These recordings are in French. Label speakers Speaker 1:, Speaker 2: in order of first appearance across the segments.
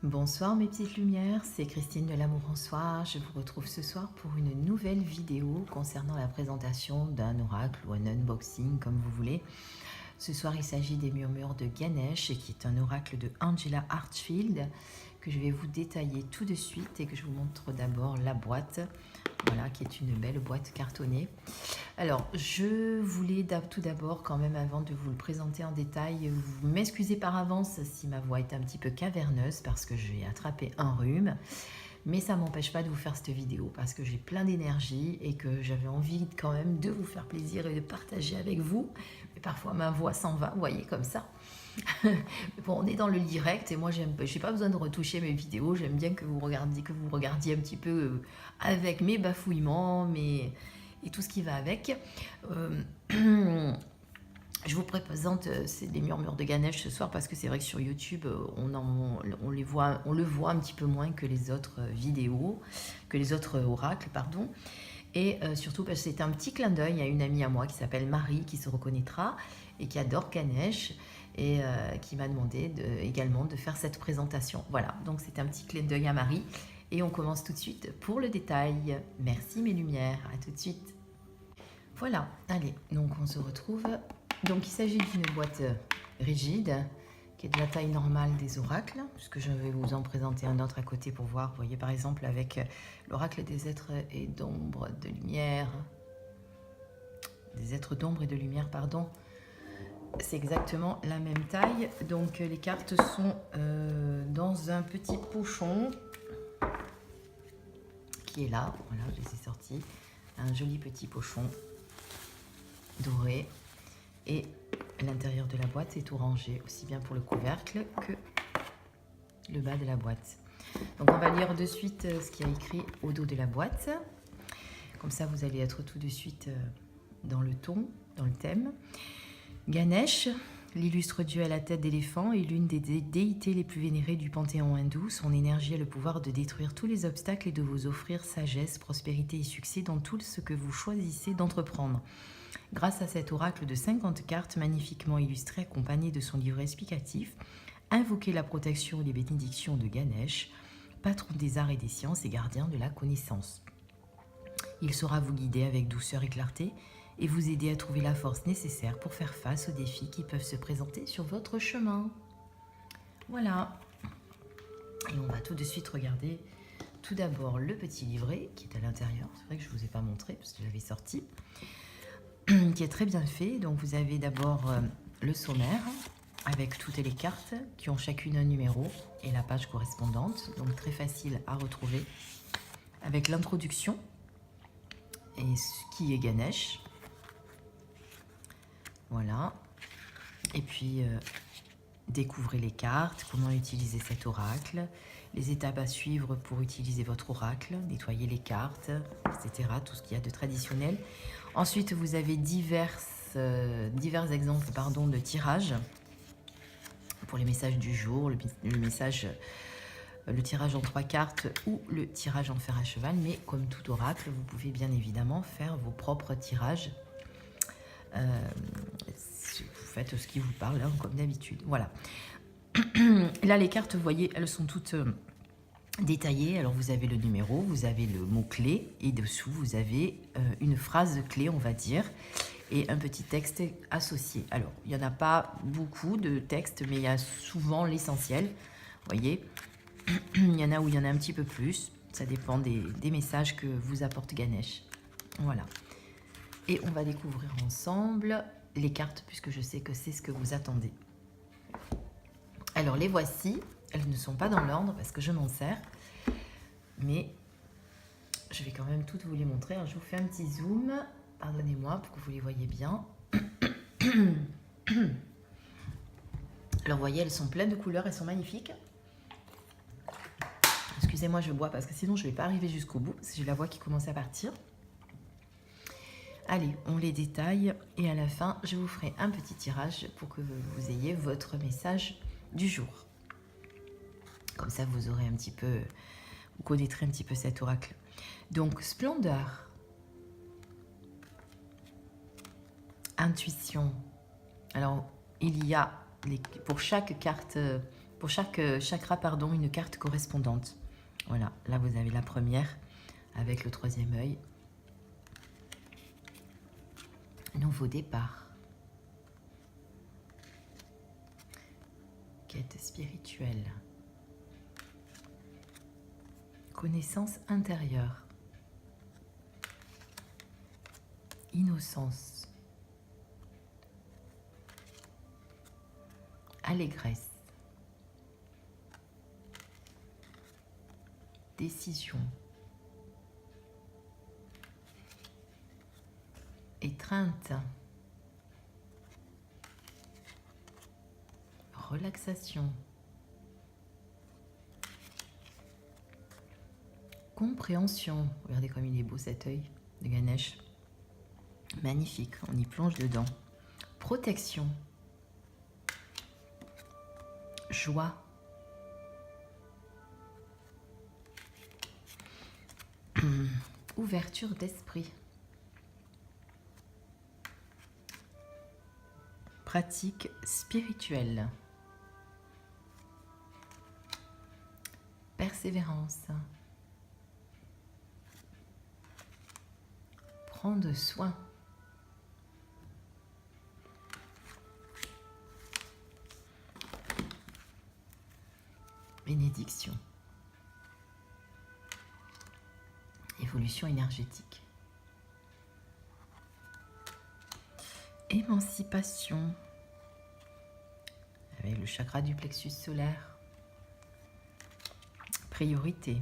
Speaker 1: Bonsoir mes petites lumières, c'est Christine de l'Amour en Soi. Je vous retrouve ce soir pour une nouvelle vidéo concernant la présentation d'un oracle ou un unboxing comme vous voulez. Ce soir il s'agit des murmures de Ganesh qui est un oracle de Angela Hartfield que je vais vous détailler tout de suite et que je vous montre d'abord la boîte. Voilà, qui est une belle boîte cartonnée. Alors, je voulais tout d'abord, quand même, avant de vous le présenter en détail, vous m'excuser par avance si ma voix est un petit peu caverneuse parce que j'ai attrapé un rhume. Mais ça ne m'empêche pas de vous faire cette vidéo parce que j'ai plein d'énergie et que j'avais envie quand même de vous faire plaisir et de partager avec vous. Mais parfois, ma voix s'en va, vous voyez, comme ça. Bon, on est dans le direct et moi j'ai pas besoin de retoucher mes vidéos, j'aime bien que vous regardiez un petit peu avec mes bafouillements, et tout ce qui va avec. Je vous présente les murmures de Ganesh ce soir parce que c'est vrai que sur YouTube on le voit un petit peu moins que les autres vidéos, que les autres oracles, pardon. Et surtout parce que c'est un petit clin d'œil à une amie à moi qui s'appelle Marie, qui se reconnaîtra et qui adore Ganesh et qui m'a demandé également de faire cette présentation. Voilà, donc c'est un petit clin d'œil à Marie et on commence tout de suite pour le détail. Merci mes lumières, à tout de suite. Voilà, allez, donc on se retrouve. Donc il s'agit d'une boîte rigide qui est de la taille normale des oracles, puisque je vais vous en présenter un autre à côté pour voir. Vous voyez par exemple avec l'oracle des êtres et d'ombre de lumière, des êtres d'ombre et de lumière, pardon. C'est exactement la même taille. Donc les cartes sont dans un petit pochon qui est là. Voilà, je les ai sortis. Un joli petit pochon doré. Et l'intérieur de la boîte est tout rangé, aussi bien pour le couvercle que le bas de la boîte. Donc on va lire de suite ce qu'il y a écrit au dos de la boîte. Comme ça, vous allez être tout de suite dans le ton, dans le thème. Ganesh, l'illustre dieu à la tête d'éléphant, est l'une des déités les plus vénérées du panthéon hindou. Son énergie a le pouvoir de détruire tous les obstacles et de vous offrir sagesse, prospérité et succès dans tout ce que vous choisissez d'entreprendre. Grâce à cet oracle de 50 cartes magnifiquement illustré accompagné de son livret explicatif, invoquez la protection et les bénédictions de Ganesh, patron des arts et des sciences et gardien de la connaissance. Il saura vous guider avec douceur et clarté et vous aider à trouver la force nécessaire pour faire face aux défis qui peuvent se présenter sur votre chemin. Voilà. Et on va tout de suite regarder tout d'abord le petit livret qui est à l'intérieur. C'est vrai que je ne vous ai pas montré parce que je l'avais sorti. Qui est très bien fait. Donc vous avez d'abord le sommaire avec toutes les cartes qui ont chacune un numéro et la page correspondante, donc très facile à retrouver, avec l'introduction et ce qui est Ganesh. Voilà. Et puis découvrez les cartes, comment utiliser cet oracle, les étapes à suivre pour utiliser votre oracle, nettoyer les cartes, etc. Tout ce qu'il y a de traditionnel. Ensuite, vous avez divers exemples de tirage pour les messages du jour, le tirage en 3 cartes ou le tirage en fer à cheval. Mais comme tout oracle, vous pouvez bien évidemment faire vos propres tirages. Vous faites ce qui vous parle, hein, comme d'habitude. Voilà. Là, les cartes, vous voyez, elles sont toutes détaillées. Alors, vous avez le numéro, vous avez le mot-clé, et dessous, vous avez une phrase clé, on va dire, et un petit texte associé. Alors, il n'y en a pas beaucoup de textes, mais il y a souvent l'essentiel. Vous voyez, il y en a où il y en a un petit peu plus. Ça dépend des messages que vous apporte Ganesh. Voilà. Et on va découvrir ensemble les cartes, puisque je sais que c'est ce que vous attendez. Alors, les voici. Elles ne sont pas dans l'ordre parce que je m'en sers. Mais je vais quand même toutes vous les montrer. Alors, je vous fais un petit zoom. Pardonnez-moi pour que vous les voyez bien. Alors, vous voyez, elles sont pleines de couleurs. Elles sont magnifiques. Excusez-moi, je bois parce que sinon, je ne vais pas arriver jusqu'au bout. Parce que j'ai la voix qui commence à partir. Allez, on les détaille. Et à la fin, je vous ferai un petit tirage pour que vous ayez votre message du jour. Comme ça, vous aurez un petit peu, vous connaîtrez un petit peu cet oracle. Donc, splendeur, intuition. Alors, il y a pour chaque carte pour chaque chakra, pardon, une carte correspondante. Voilà, là vous avez la première avec le troisième œil. Nouveau départ. Quête spirituelle. Connaissance intérieure. Innocence. Allégresse. Décision. Étreinte. Relaxation. Compréhension. Regardez comme il est beau cet œil de Ganesh. Magnifique, on y plonge dedans. Protection. Joie. Ouverture d'esprit. Pratique spirituelle. Persévérance. Prendre soin. Bénédiction. Évolution énergétique. Émancipation. Avec le chakra du plexus solaire. Priorité.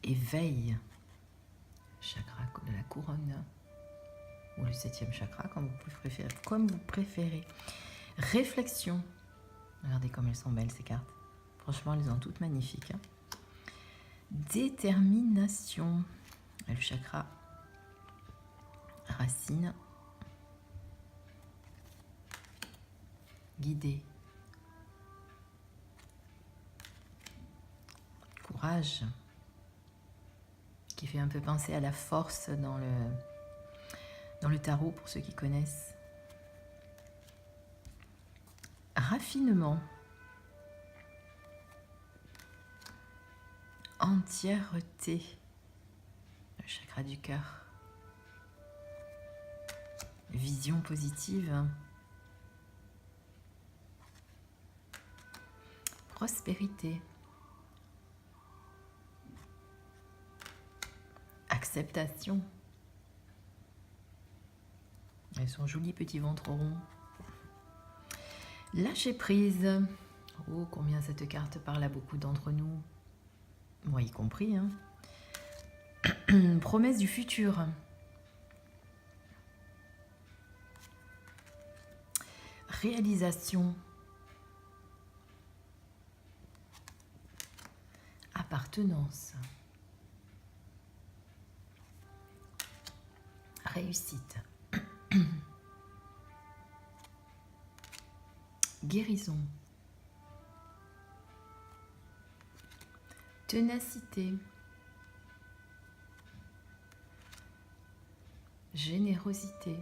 Speaker 1: Éveil. Chakra de la couronne. Ou le 7e chakra, comme vous préférez. Réflexion. Regardez comme elles sont belles ces cartes. Franchement, elles sont toutes magnifiques. Hein. Détermination. Le chakra racine. Guidé. Courage. Qui fait un peu penser à la force dans le tarot, pour ceux qui connaissent. Raffinement. Entièreté. Le chakra du cœur. Vision positive. Prospérité. Acceptation. Elles sont jolis petits ventres ronds. Lâcher prise. Oh, combien cette carte parle à beaucoup d'entre nous. Moi y compris. Hein. Promesse du futur. Réalisation. Appartenance. Réussite. Guérison. Ténacité. Générosité.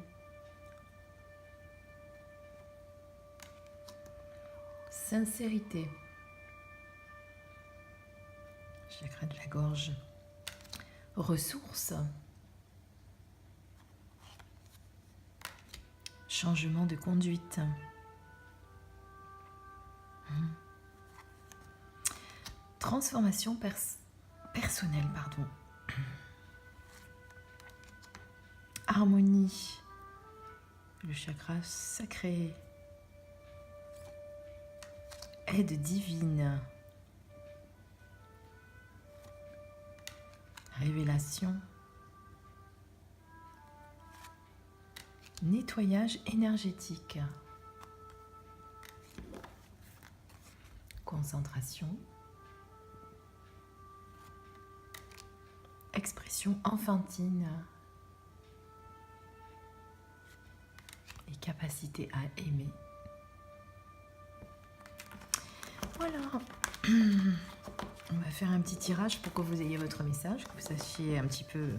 Speaker 1: Sincérité. Chakra de la gorge. Ressources. Changement de conduite. Transformation personnelle, pardon. Harmonie. Le chakra sacré. Aide divine. Révélation. Nettoyage énergétique. Concentration. Expression enfantine. Et capacité à aimer. Voilà. On va faire un petit tirage pour que vous ayez votre message, que vous sachiez un petit peu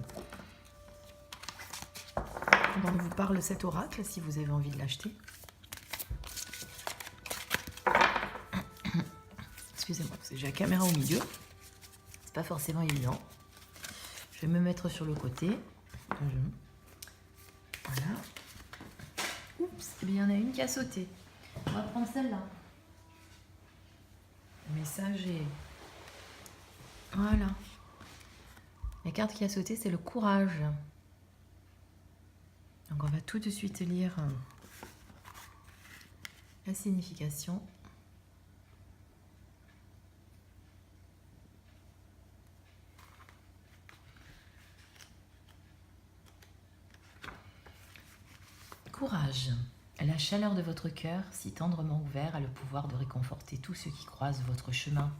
Speaker 1: pendant que je vous parle cet oracle, si vous avez envie de l'acheter. Excusez-moi, parce que j'ai la caméra au milieu. C'est pas forcément évident. Je vais me mettre sur le côté. Voilà. Oups, eh bien, il y en a une qui a sauté. On va prendre celle-là. Messager. Voilà. La carte qui a sauté, c'est le courage. Donc on va tout de suite lire la signification. Courage. La chaleur de votre cœur, si tendrement ouvert, a le pouvoir de réconforter tous ceux qui croisent votre chemin.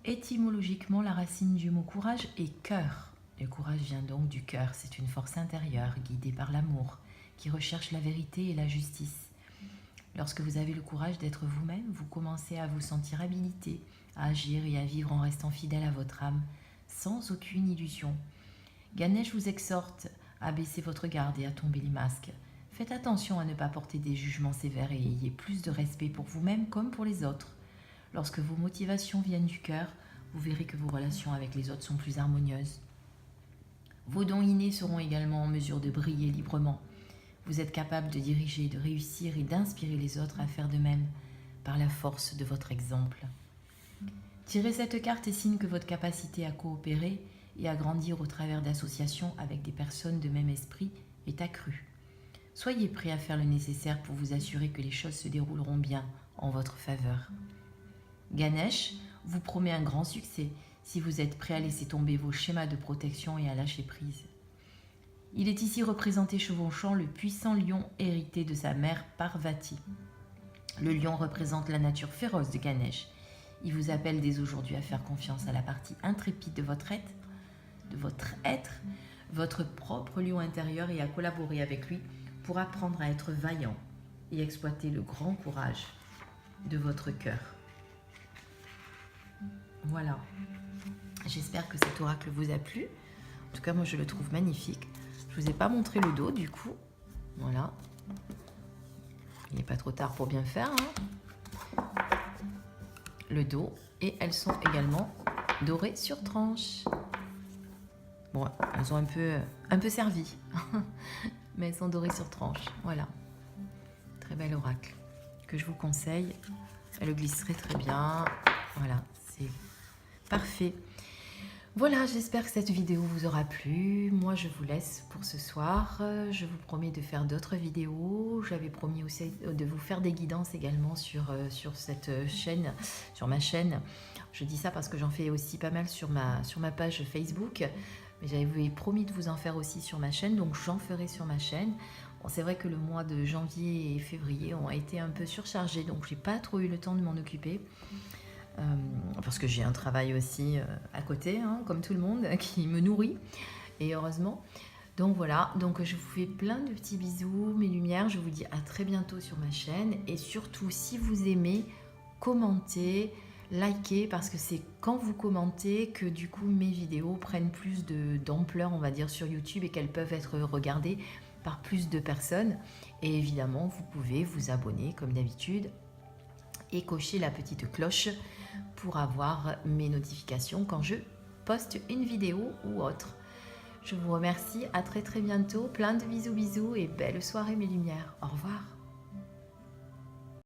Speaker 1: Étymologiquement, la racine du mot courage est cœur. Le courage vient donc du cœur. C'est une force intérieure, guidée par l'amour, qui recherche la vérité et la justice. Lorsque vous avez le courage d'être vous-même, vous commencez à vous sentir habilité à agir et à vivre en restant fidèle à votre âme, sans aucune illusion. Ganesh vous exhorte à baisser votre garde et à tomber les masques. Faites attention à ne pas porter des jugements sévères et ayez plus de respect pour vous-même comme pour les autres. Lorsque vos motivations viennent du cœur, vous verrez que vos relations avec les autres sont plus harmonieuses. Vos dons innés seront également en mesure de briller librement. Vous êtes capable de diriger, de réussir et d'inspirer les autres à faire de même par la force de votre exemple. Tirez cette carte est signe que votre capacité à coopérer et à grandir au travers d'associations avec des personnes de même esprit est accrue. Soyez prêt à faire le nécessaire pour vous assurer que les choses se dérouleront bien en votre faveur. Ganesh vous promet un grand succès si vous êtes prêt à laisser tomber vos schémas de protection et à lâcher prise. Il est ici représenté chevauchant le puissant lion hérité de sa mère Parvati. Le lion représente la nature féroce de Ganesh. Il vous appelle dès aujourd'hui à faire confiance à la partie intrépide de votre être, votre propre lion intérieur, et à collaborer avec lui pour apprendre à être vaillant et exploiter le grand courage de votre cœur. Voilà. J'espère que cet oracle vous a plu. En tout cas, moi, je le trouve magnifique. Je vous ai pas montré le dos, du coup. Voilà. Il n'est pas trop tard pour bien faire, hein. Le dos. Et elles sont également dorées sur tranche. Bon, elles ont un peu servi. Mais elles sont dorées sur tranche. Voilà. Très bel oracle que je vous conseille. Elle glisserait très bien. Voilà, c'est parfait. Voilà, j'espère que cette vidéo vous aura plu. Moi, je vous laisse pour ce soir. Je vous promets de faire d'autres vidéos. J'avais promis aussi de vous faire des guidances également sur cette chaîne, sur ma chaîne. Je dis ça parce que j'en fais aussi pas mal sur ma page Facebook. Mais j'avais promis de vous en faire aussi sur ma chaîne, donc j'en ferai sur ma chaîne. Bon, c'est vrai que le mois de janvier et février ont été un peu surchargés, donc j'ai pas trop eu le temps de m'en occuper. Parce que j'ai un travail aussi à côté, hein, comme tout le monde, qui me nourrit, et heureusement. Donc voilà, donc je vous fais plein de petits bisous, mes lumières. Je vous dis à très bientôt sur ma chaîne. Et surtout, si vous aimez, commentez, likez, parce que c'est quand vous commentez que du coup mes vidéos prennent plus d'ampleur, on va dire, sur YouTube, et qu'elles peuvent être regardées par plus de personnes. Et évidemment, vous pouvez vous abonner comme d'habitude et cocher la petite cloche pour avoir mes notifications quand je poste une vidéo ou autre. Je vous remercie, à très bientôt, plein de bisous et belle soirée mes lumières. Au revoir.